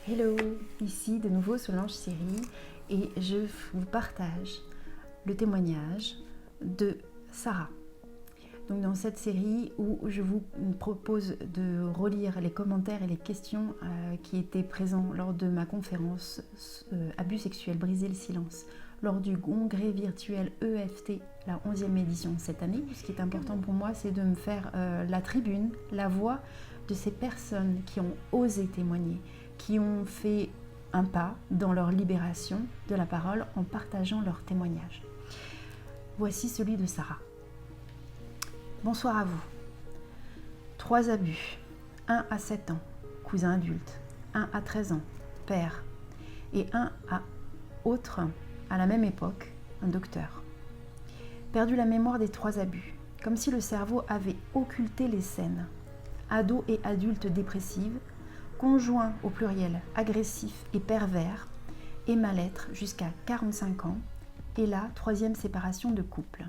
Hello, ici de nouveau Solange Siri et je vous partage le témoignage de Sarah. Donc dans cette série où je vous propose de relire les commentaires et les questions qui étaient présents lors de ma conférence Abus sexuels, briser le silence, lors du congrès virtuel EFT, la 11e édition cette année. Ce qui est important pour moi, c'est de me faire la tribune, la voix de ces personnes qui ont osé témoigner, qui ont fait un pas dans leur libération de la parole en partageant leur témoignage. Voici celui de Sarah. Bonsoir à vous. 3 abus, 1 à 7 ans, cousin adulte, 1 à 13 ans, père, et 1 à autre, à la même époque, un docteur. Perdu la mémoire des 3 abus, comme si le cerveau avait occulté les scènes. Ados et adultes dépressives, conjoints au pluriel agressifs et pervers, et mal-être jusqu'à 45 ans, et la 3e séparation de couple.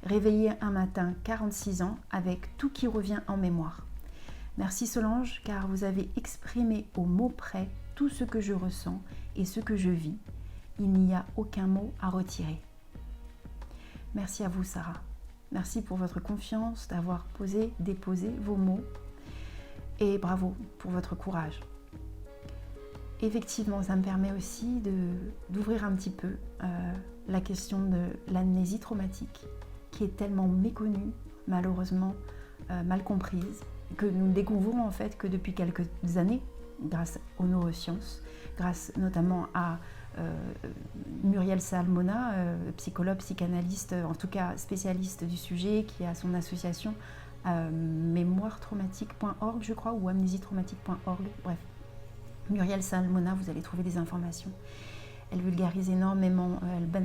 Réveillé un matin, 46 ans, avec tout qui revient en mémoire. Merci Solange, car vous avez exprimé au mot près tout ce que je ressens et ce que je vis. Il n'y a aucun mot à retirer. Merci à vous Sarah. Merci pour votre confiance, d'avoir déposé vos mots. Et bravo pour votre courage. Effectivement, ça me permet aussi d'ouvrir un petit peu la question de l'amnésie traumatique, qui est tellement méconnue, malheureusement mal comprise, que nous découvrons en fait que depuis quelques années, grâce aux neurosciences, grâce notamment à Muriel Salmona, psychologue, psychanalyste, en tout cas spécialiste du sujet, qui a son association mémoiretraumatique.org, je crois, ou amnésietraumatique.org, bref. Muriel Salmona, vous allez trouver des informations. Elle vulgarise énormément,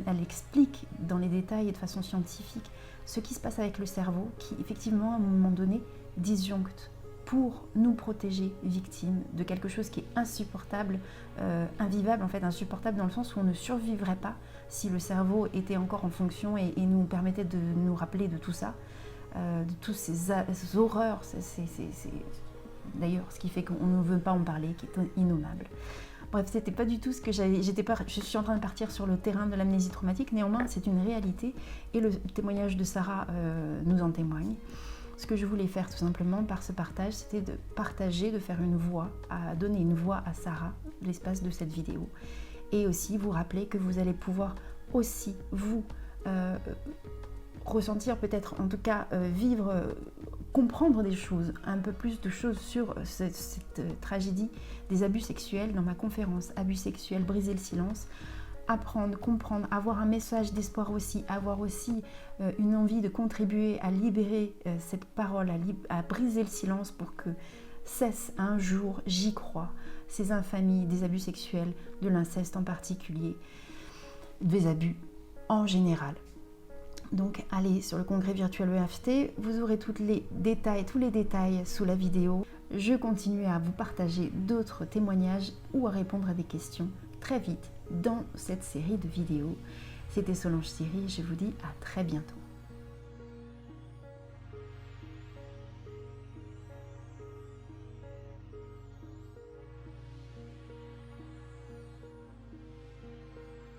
elle explique dans les détails et de façon scientifique ce qui se passe avec le cerveau qui, effectivement, à un moment donné, disjoncte pour nous protéger, victimes de quelque chose qui est insupportable, invivable, en fait, insupportable dans le sens où on ne survivrait pas si le cerveau était encore en fonction et nous permettait de nous rappeler de tout ça, de toutes ces horreurs, d'ailleurs, ce qui fait qu'on ne veut pas en parler, qui est innommable. Bref, c'était pas du tout ce que je suis en train de partir sur le terrain de l'amnésie traumatique, néanmoins c'est une réalité et le témoignage de Sarah nous en témoigne. Ce que je voulais faire tout simplement par ce partage, c'était de partager, de faire une voix, à donner une voix à Sarah, l'espace de cette vidéo. Et aussi vous rappeler que vous allez pouvoir aussi, vous, ressentir peut-être, en tout cas vivre, comprendre des choses, un peu plus de choses sur cette tragédie des abus sexuels dans ma conférence Abus sexuels, briser le silence, apprendre, comprendre, avoir un message d'espoir aussi, avoir aussi une envie de contribuer à libérer cette parole, à briser le silence pour que cesse un jour, j'y crois, ces infamies des abus sexuels, de l'inceste en particulier, des abus en général. Donc allez sur le congrès virtuel EFT, vous aurez tous les détails sous la vidéo. Je continue à vous partager d'autres témoignages ou à répondre à des questions très vite dans cette série de vidéos. C'était Solange Siri, je vous dis à très bientôt.